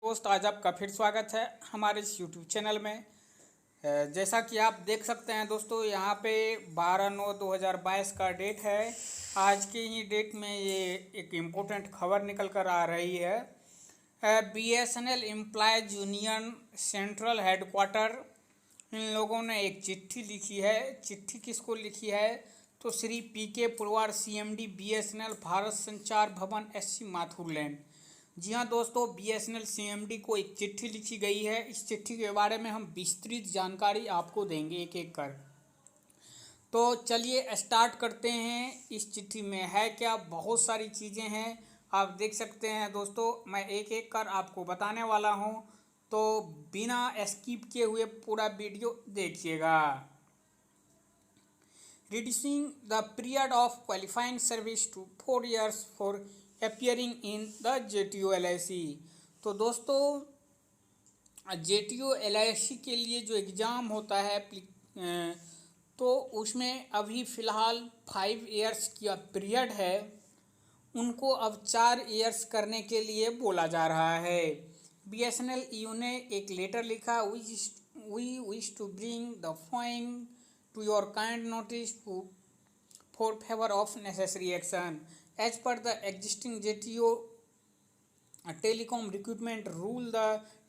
दोस्त, आज आपका फिर स्वागत है हमारे इस यूट्यूब चैनल में। जैसा कि आप देख सकते हैं दोस्तों, यहाँ पे 12/9/2022 का डेट है। आज के ही डेट में ये एक इम्पोर्टेंट खबर निकल कर आ रही है। BSNL employees union central headquarter, इन लोगों ने एक चिट्ठी लिखी है। चिट्ठी किसको लिखी है? तो Shri PK Purwar, CMD, BSNL Bharat संचार भवन, SC माथुर लैंड। जी हाँ दोस्तों, BSNL CMD को एक चिट्ठी लिखी गई है। इस चिट्ठी के बारे में हम विस्तृत जानकारी आपको देंगे एक एक कर। तो चलिए स्टार्ट करते हैं। इस चिट्ठी में है क्या? बहुत सारी चीज़ें हैं, आप देख सकते हैं दोस्तों। मैं एक एक कर आपको बताने वाला हूँ, तो बिना स्किप किए हुए पूरा वीडियो देखिएगा। Reducing the period of qualifying service to 4 years for appearing in the JTO LIC। तो दोस्तों, JTO LIC के लिए जो एग्ज़ाम होता है तो उसमें अभी फ़िलहाल 5 इयर्स का पीरियड है, उनको अब 4 इयर्स करने के लिए बोला जा रहा है। BSNL EU ने एक लेटर लिखा, we wish to bring the following to your kind notice for favor of necessary action. As per the existing JTO telecom recruitment rule, the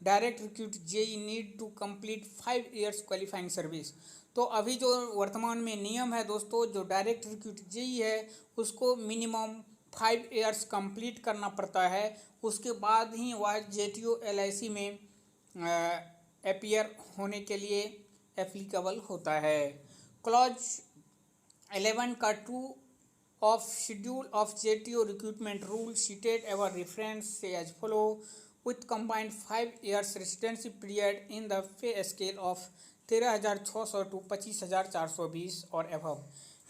direct recruit JE need to complete 5 years qualifying service। तो अभी जो वर्तमान में नियम है दोस्तों, जो direct recruit JE है उसको मिनिमम 5 इयर्स कंप्लीट करना पड़ता है। उसके बाद ही वह JTO LIC में अपीयर होने के लिए एप्लीकेबल होता है। क्लॉज 11 का 2 of schedule of JTO recruitment rule cited ever reference से as follow with combined 5 years residency period in the pay scale of 13,600 to 25,420 और एबव।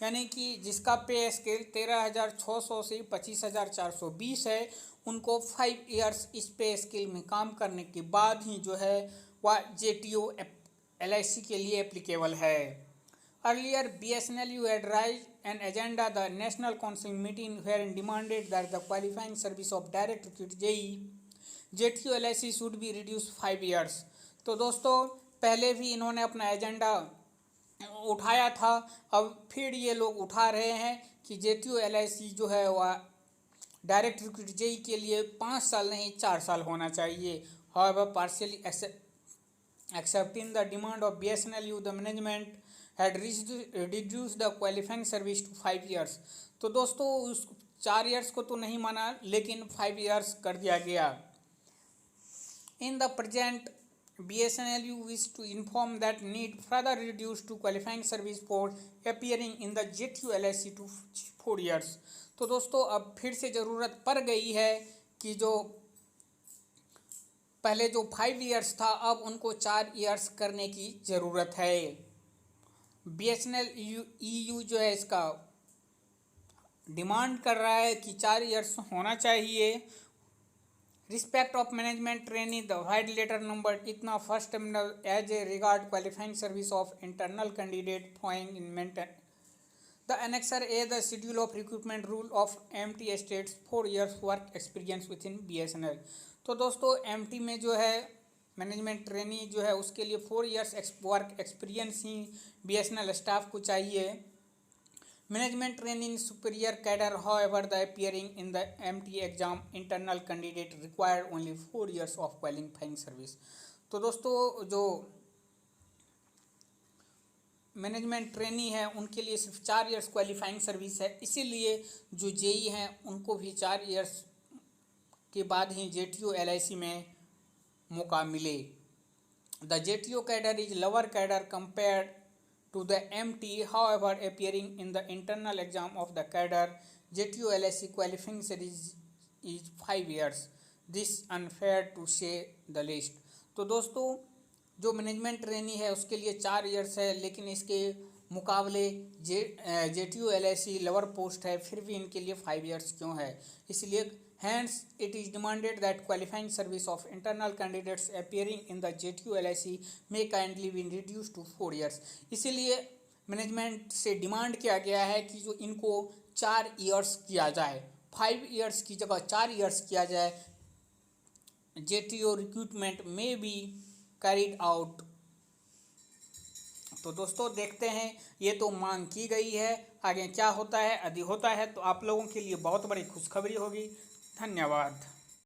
यानी कि जिसका पे स्केल 13,600 से 25,420 है, उनको 5 इयर्स इस पे स्केल में काम करने के बाद ही जो है वह JTO LIC के लिए एप्लीकेबल है। Earlier, BSNL had raised an agenda, the National Council meeting, wherein demanded that the qualifying service of direct recruit JTO LIC should be reduced 5 years। तो दोस्तों, पहले भी इन्होंने अपना एजेंडा उठाया था, अब फिर ये लोग उठा रहे हैं कि JTO LIC जो है वह डायरेक्ट रिक्रूट JE के लिए 5 साल नहीं 4 साल होना चाहिए। However, partially accepting the demand of BSNL, the management had reduced the qualifying service to 5 years। तो दोस्तों, उस 4 इयर्स को तो नहीं माना, लेकिन 5 इयर्स कर दिया गया। In the present, BSNL wish to inform that need further reduce to qualifying service for appearing in the JTO LIC to 4 years। तो दोस्तों, अब फिर से ज़रूरत पड़ गई है कि जो पहले जो 5 इयर्स था, अब उनको 4 इयर्स करने की ज़रूरत है। BSNL EU जो है इसका डिमांड कर रहा है कि 4 इयर्स होना चाहिए। Respect of management training, the vide letter number इतना first terminal as a regard qualifying service of internal candidate following in maintain the annexure A the schedule of recruitment rule of MT states 4 years work experience with in BSNL। तो दोस्तों, MT में जो है management trainee जो है उसके लिए 4 years work experience ही BSNL staff को चाहिए। Management training superior cadre, however the appearing in the MT exam internal candidate required only 4 years of qualifying service. तो दोस्तों, जो मैनेजमेंट ट्रेनी है उनके लिए सिर्फ 4 इयर्स क्वालिफाइंग सर्विस है, इसीलिए जो JE हैं उनको भी 4 इयर्स के बाद ही JTO LIC में मौका मिले। The JTO cadre is lower cadre compared to the MT, however appearing in the internal exam of the cadre JTO LIC qualifying series is 5 years, this unfair to say the list. तो दोस्तों, जो management trainee है उसके लिए 4 years है, लेकिन इसके मुकाबले JTO LIC लोअर पोस्ट है, फिर भी इनके लिए 5 इयर्स क्यों है? इसलिए hence it is demanded that qualifying service of internal candidates appearing in the JTO LIC may kindly be reduced to 4 years। इसीलिए मैनेजमेंट से डिमांड किया गया है कि जो इनको 4 इयर्स किया जाए, 5 इयर्स की जगह 4 इयर्स किया जाए। JTO रिक्रूटमेंट में बी कैरिड आउट। तो दोस्तों देखते हैं, ये तो मांग की गई है, आगे क्या होता है। यदि होता है तो आप लोगों के लिए बहुत बड़ी खुशखबरी होगी। धन्यवाद।